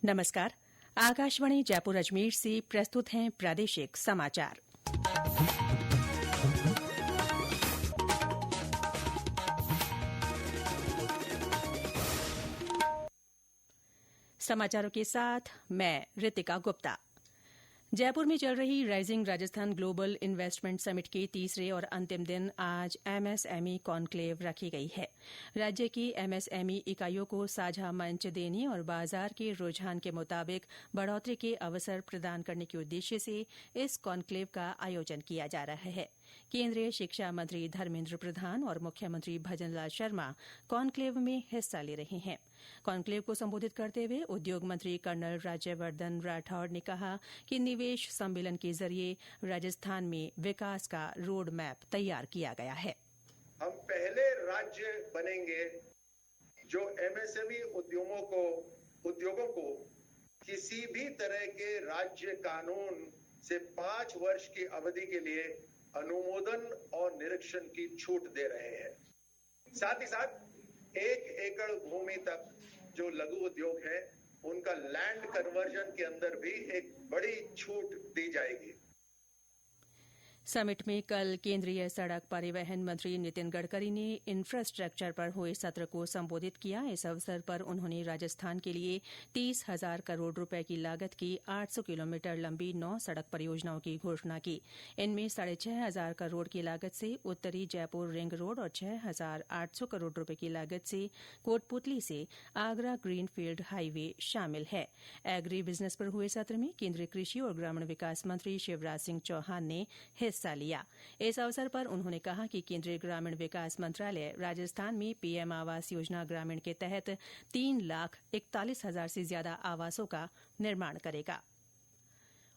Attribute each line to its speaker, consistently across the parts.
Speaker 1: नमस्कार। आकाशवाणी जयपुर अजमेर से प्रस्तुत हैं प्रादेशिक समाचार। समाचारों के साथ मैं ऋतिका गुप्ता। जयपुर में चल रही rising Rajasthan global investment summit के तीसरे और अंतिम दिन आज एमएसएमई कॉन्क्लेव रखी गई है। राज्य की एमएसएमई इकाइयों को साझा मंच देने और बाजार के रुझान के मुताबिक बढ़ोतरी के अवसर प्रदान करने के उद्देश्य से इस कॉन्क्लेव का आयोजन किया जा रहा है। केंद्रीय शिक्षा मंत्री धर्मेंद्र प्रधान और मुख्यमंत्री भजनलाल शर्मा कॉन्क्लेव में हिस्सा ले रहे हैं। कॉन्क्लेव को संबोधित करते हुए उद्योग मंत्री कर्नल राज्यवर्धन राठौड़ ने कहा कि निवेश सम्मेलन के जरिए राजस्थान में विकास का रोड मैप तैयार किया गया है।
Speaker 2: हम पहले राज्य बनेंगे जो एमएसएमई उद्योगों को किसी भी तरह के राज्य कानून से 5 वर्ष की अवधि के लिए अनुमोदन और निरीक्षण की छूट दे रहे हैं। साथ ही साथ 1 एकड़ भूमि तक जो लघु उद्योग है उनका लैंड कन्वर्जन के अंदर भी एक बड़ी छूट दी जाएगी।
Speaker 1: समिट में कल केंद्रीय सड़क परिवहन मंत्री नितिन गडकरी ने इंफ्रास्ट्रक्चर पर हुए सत्र को संबोधित किया। इस अवसर पर उन्होंने राजस्थान के लिए 30,000 करोड़ रुपए की लागत की 800 किलोमीटर लंबी 9 सड़क परियोजनाओं की घोषणा की। इनमें 6,500 करोड़ की लागत से उत्तरी जयपुर रिंग रोड और 6,800 करोड़ रुपए की लागत से कोटपुतली से आगरा ग्रीनफील्ड हाईवे शामिल है। एग्री बिजनेस पर हुए सत्र में केंद्रीय कृषि और ग्रामीण विकास मंत्री शिवराज सिंह चौहान ने हिस्सा लिया। इस अवसर पर उन्होंने कहा कि केंद्रीय ग्रामीण विकास मंत्रालय राजस्थान में पीएम आवास योजना ग्रामीण के तहत 3,41,000 से ज्यादा आवासों का निर्माण करेगा।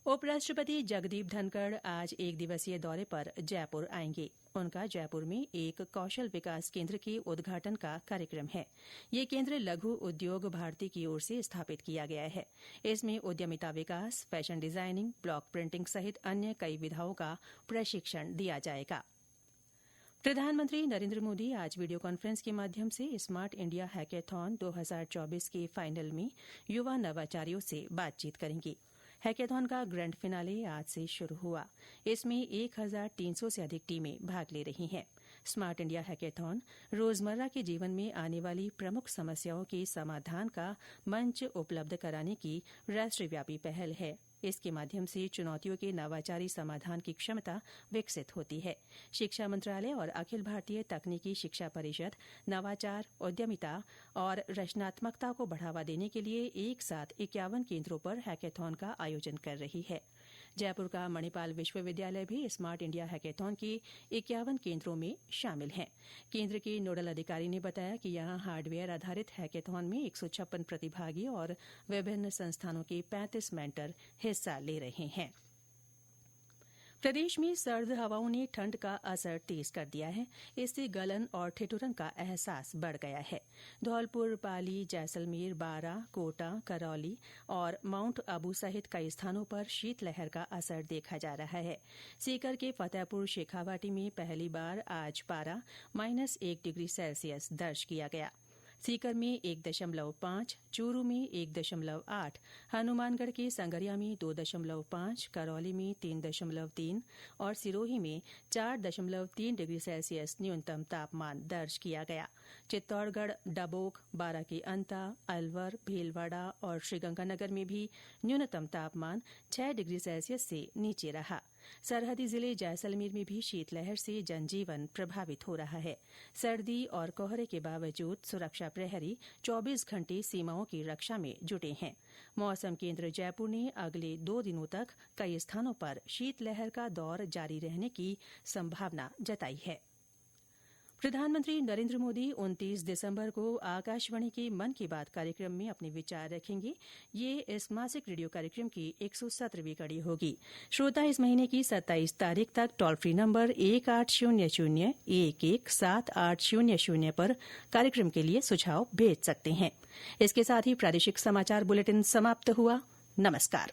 Speaker 1: उपराष्ट्रपति जगदीप धनखड़ आज 1 दिवसीय दौरे पर जयपुर आएंगे। उनका जयपुर में एक कौशल विकास केंद्र के उद्घाटन का कार्यक्रम है। ये केंद्र लघु उद्योग भारती की ओर से स्थापित किया गया है। इसमें उद्यमिता विकास, फैशन डिजाइनिंग, ब्लॉक प्रिंटिंग सहित अन्य कई विधाओं का प्रशिक्षण दिया जाएगा। प्रधानमंत्री नरेंद्र मोदी आज वीडियो कॉन्फ्रेंस के माध्यम से स्मार्ट इंडिया हैकेथॉन 2024 के फाइनल में युवा नवाचारियों से बातचीत करेंगे। हैकेथॉन का ग्रैंड फिनाले आज से शुरू हुआ। इसमें 1,300 से अधिक टीमें भाग ले रही हैं। स्मार्ट इंडिया हैकेथॉन रोजमर्रा के जीवन में आने वाली प्रमुख समस्याओं के समाधान का मंच उपलब्ध कराने की राष्ट्रव्यापी पहल है। इसके माध्यम से चुनौतियों के नवाचारी समाधान की क्षमता विकसित होती है। शिक्षा मंत्रालय और अखिल भारतीय तकनीकी शिक्षा परिषद नवाचार, उद्यमिता और रचनात्मकता को बढ़ावा देने के लिए एक साथ 51 केंद्रों पर हैकेथॉन का आयोजन कर रही है। जयपुर का मणिपाल विश्वविद्यालय भी स्मार्ट इंडिया हैकेथॉन के 51 केंद्रों में शामिल है। केंद्र के नोडल अधिकारी ने बताया कि यहां हार्डवेयर आधारित हैकेथॉन में 156 प्रतिभागी और विभिन्न संस्थानों के 35 मेंटर हिस्सा ले रहे हैं। प्रदेश में सर्द हवाओं ने ठंड का असर तेज कर दिया है। इससे गलन और ठिठुरन का एहसास बढ़ गया है। धौलपुर, पाली, जैसलमेर, बारां, कोटा, करौली और माउंट आबू सहित कई स्थानों पर शीतलहर का असर देखा जा रहा है। सीकर के फतेहपुर शेखावाटी में पहली बार आज पारा -1 डिग्री सेल्सियस दर्ज किया गया। सीकर में 1.5, चूरू में 1.8, हनुमानगढ़ के संगरिया में 2.5, करौली में 3.3 और सिरोही में 4.3 डिग्री सेल्सियस न्यूनतम तापमान दर्ज किया गया। चित्तौड़गढ़, डबोक, बाराकी-अंता, अलवर, भीलवाड़ा और श्रीगंगानगर में भी न्यूनतम तापमान 6 डिग्री सेल्सियस से नीचे रहा। सरहदी जिले जैसलमेर में भी शीतलहर से जनजीवन प्रभावित हो रहा है। सर्दी और कोहरे के बावजूद सुरक्षा प्रहरी 24 घंटे सीमाओं की रक्षा में जुटे हैं। मौसम केंद्र जयपुर ने अगले 2 दिनों तक कई स्थानों पर शीतलहर का दौर जारी रहने की संभावना जताई है। प्रधानमंत्री नरेंद्र मोदी 29 दिसंबर को आकाशवाणी के मन की बात कार्यक्रम में अपने विचार रखेंगे। ये इस मासिक रेडियो कार्यक्रम की 117वीं कड़ी होगी। श्रोता इस महीने की 27 तारीख तक टोल फ्री नंबर 1800-117800 पर कार्यक्रम के लिए सुझाव भेज सकते हैं। इसके साथ ही प्रादेशिक समाचार बुलेटिन समाप्त हुआ। नमस्कार।